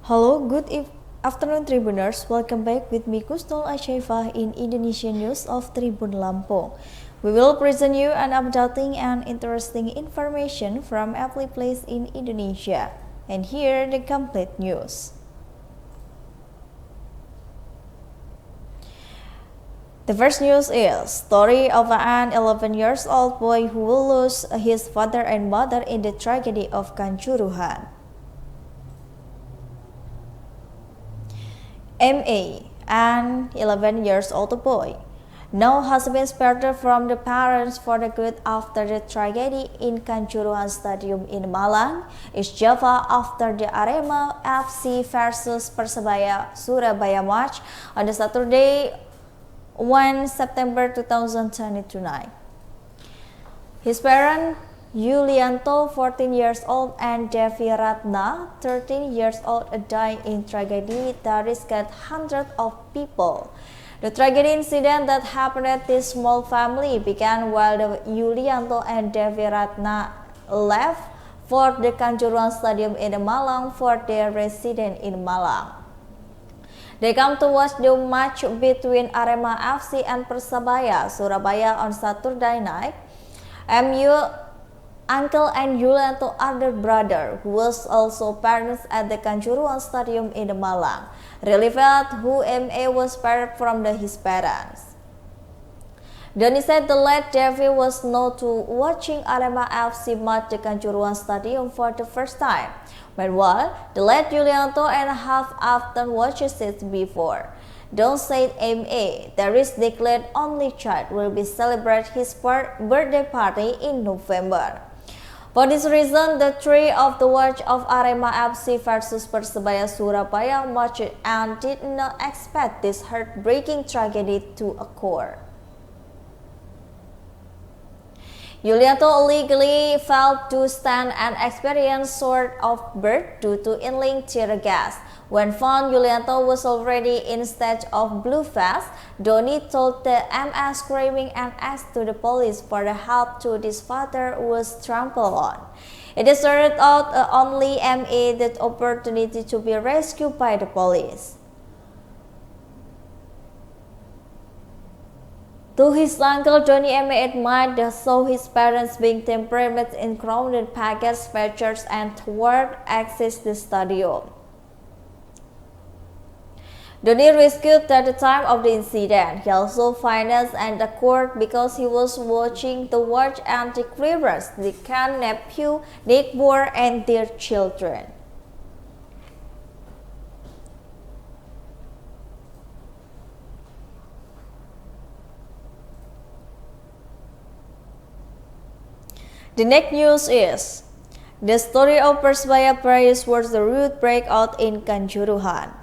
Hello, afternoon Tribuners. Welcome back with me Kusnul Ashefah in Indonesia News of Tribun Lampung. We will present you an updating and interesting information from every place in Indonesia. And here the complete news. The first news is story of an 11 years old boy who will lose his father and mother in the tragedy of Kanjuruhan. MA, an 11 years old boy, now has been spared from the parents for the good after the tragedy in Kanjuruhan Stadium in Malang, East Java after the Arema FC versus Persebaya Surabaya match on the Saturday 1 September 2022 night. His parents, Yunanto, 14 years old, and Devi Ratna, 13 years old, died in tragedy that risked hundreds of people. The tragedy incident that happened at this small family began while the Yunanto and Devi Ratna left for the Kanjuruhan Stadium in Malang for their residence in Malang. They come to watch the match between Arema FC and Persebaya Surabaya on Saturday night. Uncle and Yunanto other brother, who was also parents at the Kanjuruhan Stadium in Malang, revealed who MA was spared from his parents. Doni said the late Devi was known to watching Arema FC match the Kanjuruhan Stadium for the first time. Meanwhile, the late Yunanto and have often watched it before. Don said MA, their declared only child, will be celebrate his birthday party in November. For this reason, the three of the watch of Arema FC versus Persebaya Surabaya match and did not expect this heartbreaking tragedy to occur. Yunanto illegally failed to stand and experienced sort of birth due to inhaling tear gas. When found, Yunanto was already in state of blue face. Doni told the MS screaming and asked to the police for the help to his father who was trampled on. It is turned out only MA the opportunity to be rescued by the police. To his uncle, Doni MA admired saw his parents being temperament in crowded package features and toward access the stadium. Doni rescued at the time of the incident. He also financed and the court because he was watching the watch and the clearance, the can nephew, neighbor, and their children. The next news is the story of Persebaya players was the root breakout in Kanjuruhan.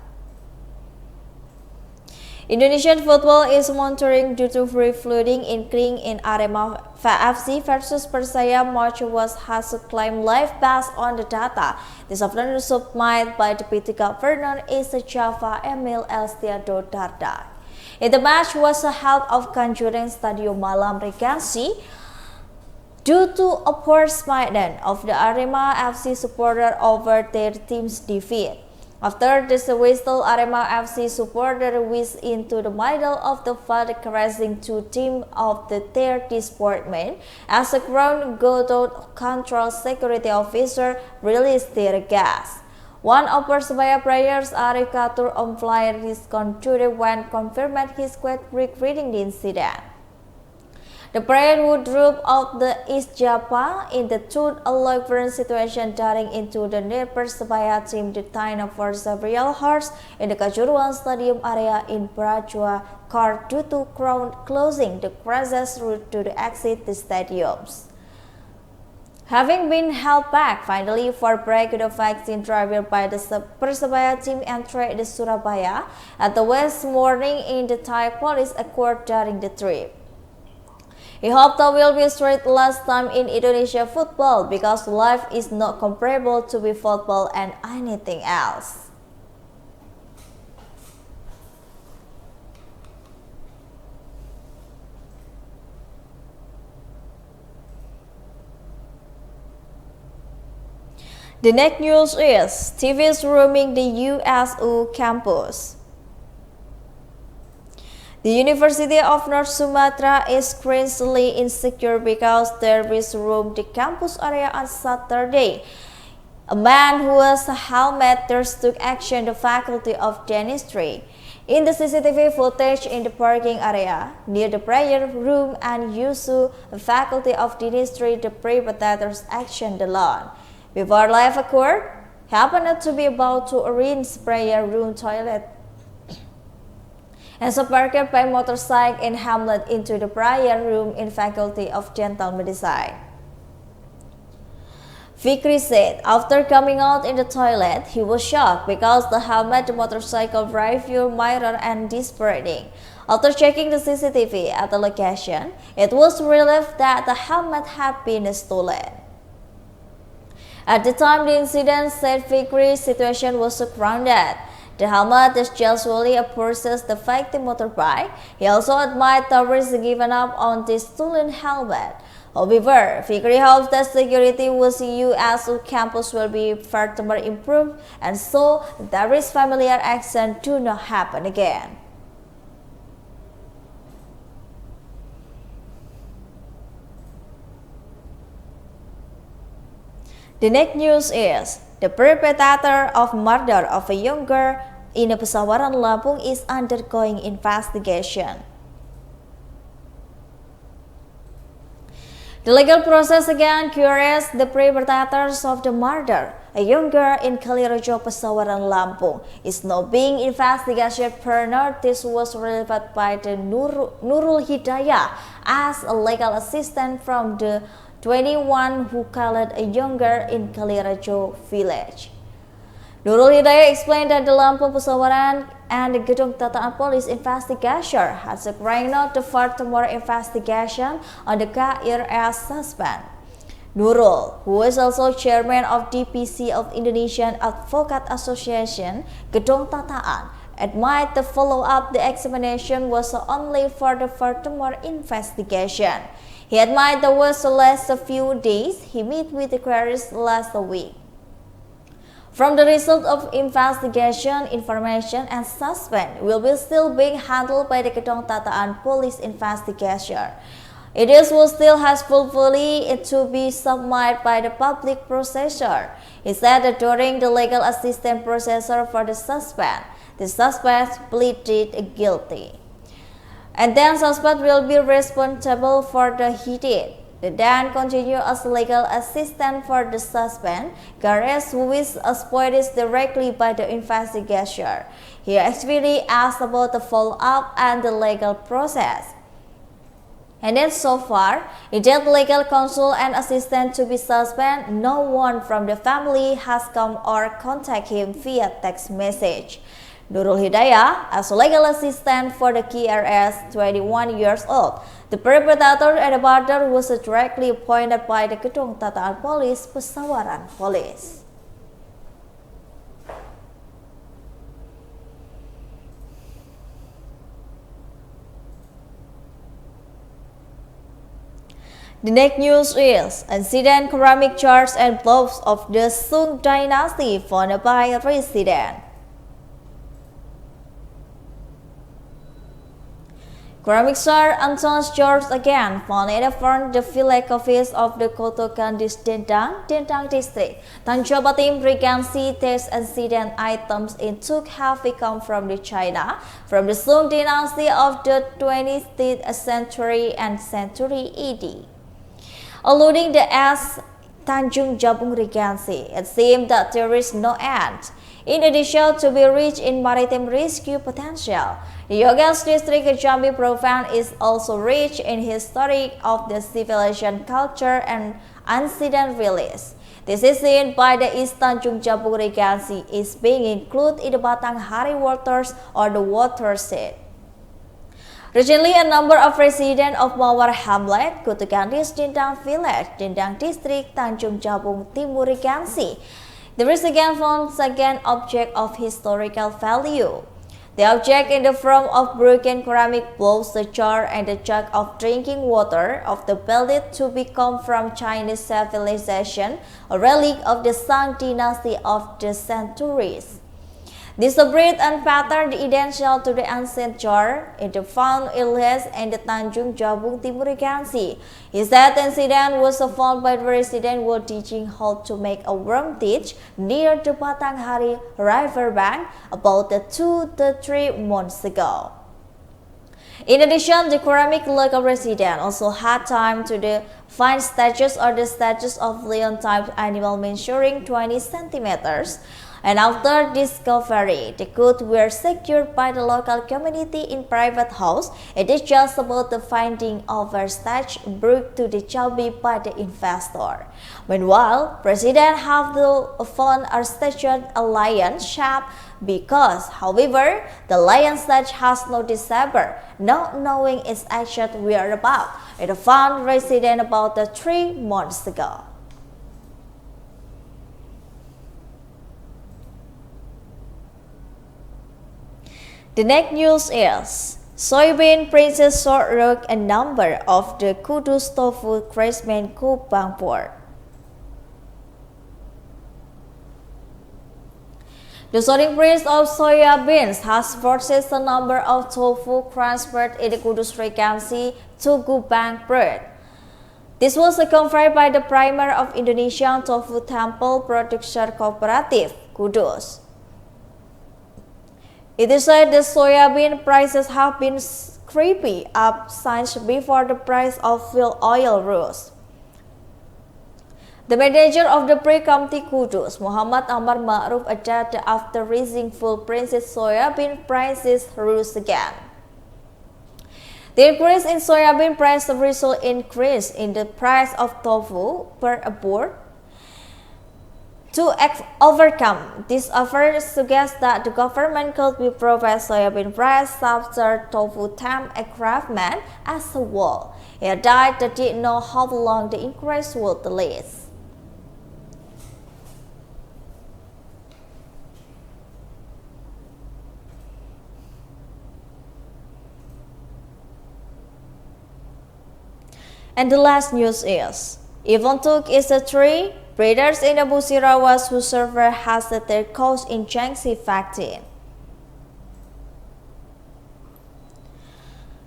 Indonesian football is monitoring due to free flooding including in Arema FC versus Persebaya match has claimed live based on the data. This afternoon submitted by Deputy Governor East Java Emil Elstiado Dardak. In the match was held of Kanjuruhan Stadium Malam Regency. Due to a poor spending of the Arema FC supporter over their team's defeat. After this whistle, Arema FC supporter whizzed into the middle of the field, crashing two teams of their sportsmen as the ground guard control security officer released tear gas. One of Persebaya players, Arif Katur, on flyer discontinued when confirmed his quit regretting the incident. The player who drove out the East Java in the third alert situation darting into the near Persebaya team detained for several hours in the Kanjuruhan Stadium area in Praja car due to crowd closing the access route to the exit the stadiums. Having been held back finally for break, the vaccine driver by the Persebaya team entered the Surabaya at the West morning in the Thai police occurred during the trip. He hoped that will be straight last time in Indonesia football because life is not comparable to be football and anything else. The next news is TVs roaming the USU campus. The University of North Sumatra is currently insecure because terrorists roamed the campus area on Saturday. A man who wears a helmet took action the Faculty of Dentistry. In the CCTV footage in the parking area near the prayer room and USU Faculty of Dentistry, the perpetrators actioned the lawn. Before life occurred, he happened to be about to rinse prayer room toilet and so parked by motorcycle and hamlet into the prayer room in Faculty of Dental Medicine. Fikri said after coming out in the toilet, he was shocked because the helmet, the motorcycle rearview mirror and disparating. After checking the CCTV at the location, it was revealed that the helmet had been stolen. At the time the incident, said Fikri's situation was so grounded. The helmet is usually a person's defective motorbike. He also admitted terrorists given up on the stolen helmet. However, Fikri hopes that security with USU campus will be further improved and so terrorist familiar actions do not happen again. The next news is the perpetrator of murder of a young girl in a Pesawaran, Lampung is undergoing investigation. The legal process against curious the perpetrators of the murder, a young girl in Kalirejo, Pesawaran, Lampung, is now being investigated per notice was released by the Nurul Hidayah as a legal assistant from the 21 who killed a young girl in Kalirejo village. Nurul Hidayah explained that the Lampung, Pesawaran and the Gedung Tataan Police investigation has agreed not to further more investigation on the KRS suspect. Nurul, who is also chairman of DPC of Indonesian Advocate Association, Gedung Tataan, admitted the follow-up the examination was only for the further investigation. He admitted there was the last few days he met with the queries last week. From the result of investigation, information and suspect will be still being handled by the Gedung Tataan Police investigation. It will still has fully to be submitted by the public processor. He said that during the legal assistance processor for the suspect pleaded guilty. And then suspect will be responsible for the he did. The Dan continued as legal assistant for the suspect, Gares, who is appointed directly by the investigator. He actually asked about the follow-up and the legal process. And then so far, indeed legal counsel and assistant to be suspect, no one from the family has come or contact him via text message. Nurul Hidayah, as legal assistant for the KRS, 21 years old. The perpetrator and the murder was directly appointed by the Gedung Tataan Police, Pesawaran Police. The next news is incident ceramic jars and globes of the Sung dynasty found by resident. Ceramic jar and Anton's jars again found in the village office of the Kotokan Dendang district. Tanjung Batim Regency test incident items in took have come from the China, from the Sung dynasty of the 20th century and century AD. Alluding the as Tanjung Jabung Regency, it seemed that there is no end. In addition to be rich in maritime rescue potential, the Yogas district of Jambi province is also rich in history of the civilization, culture, and ancient release. This is seen by the East Tanjung Jabung Regency is being included in the Batanghari waters or the watershed. Recently, a number of residents of Mawar Hamlet, Kutugandis Dendang Village, Dendang District, Tanjung Jabung Timur Regency, there is again found second object of historical value. The object in the form of broken ceramic bowls, the jar, and the jug of drinking water of the believed to become from Chinese civilization, a relic of the Song dynasty of the centuries. This breed and pattern identical to the ancient jar in the found Ilyas and the Tanjung Jabung Timur Gansi. His death incident was found by the resident while teaching how to make a worm ditch near the Batanghari river bank about 2 to 3 months ago. In addition, the ceramic local resident also had time to find statues or the statues of lion-type animal measuring 20 centimeters. And after discovery, the goods were secured by the local community in private house. It is just about the finding of a statue brought to the Jambi by the investor. Meanwhile, President Abdul found a statue a lion shape because, however, the lion statue has no disable, not knowing its actual whereabouts. It found resident about 3 months ago. The next news is soybean prices soared rock a number of the Kudus tofu craftsmen Kupang port. The soaring price of soya beans has forced the number of tofu transferred in the Kudus Regency to Kupang port. This was confirmed by the Premier of Indonesian Tofu Temple Producer Cooperative, Kudus. It is said the soybean prices have been creeping up since before the price of fuel oil rose. The manager of the pre-Committee Kudus, Muhammad Amar Ma'ruf, added that after raising fuel prices, soybean prices rose again. The increase in soybean price result increase in the price of tofu per board. To overcome this offer suggests that the government could be provide soybean price after tofu temp craftsmen as a whole. He added that did know how long the increase would last. And the last news is, Yunanto is a tree. Breeders in Abu Sirawas who survey has set their coast in Jiangxi vaccine.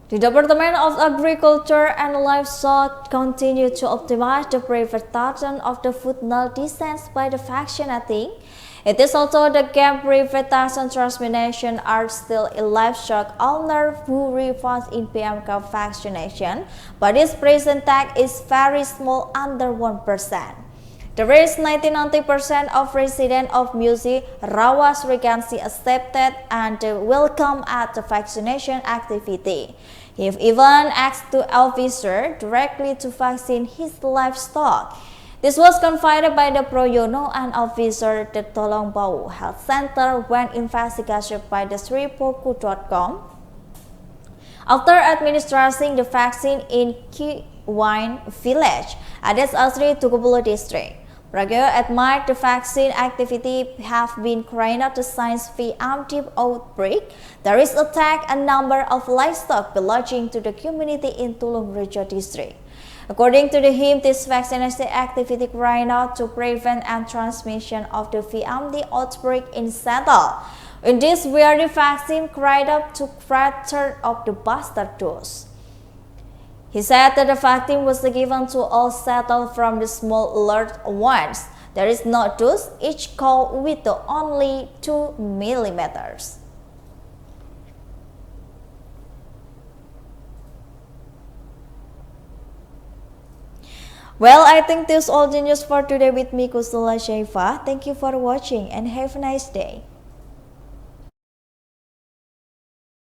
The Department of Agriculture and Livestock continue to optimize the privatization of the food non-descent by the vaccinating. It is also the gap privatization transmission are still in livestock owner who refers in PMK vaccination, but this percentage is very small, under 1%. The rest 90% of residents of Musi Rawas Regency accepted and welcome at the vaccination activity. He even asked the officer directly to vaccine his livestock. This was confided by the Proyono, an officer at the Tolongbau Health Center when investigated by the Sripoku.com. After administering the vaccine in Kiwine village at Asri Tukubulu district, Praga admired the vaccine activity have been carried since the active outbreak. There is attack a number of livestock belonging to the community in Tulung Rejo district. According to him, this vaccination activity carried out to prevent and transmission of the VMD outbreak in Settle. In this where the vaccine carried out to third of the booster dose. He said that the vaccine was given to all settled from the small alert ones. There is no dose, each call with only 2 millimeters. Well, I think this is all the news for today with me, Kusula Shaifa. Thank you for watching and have a nice day.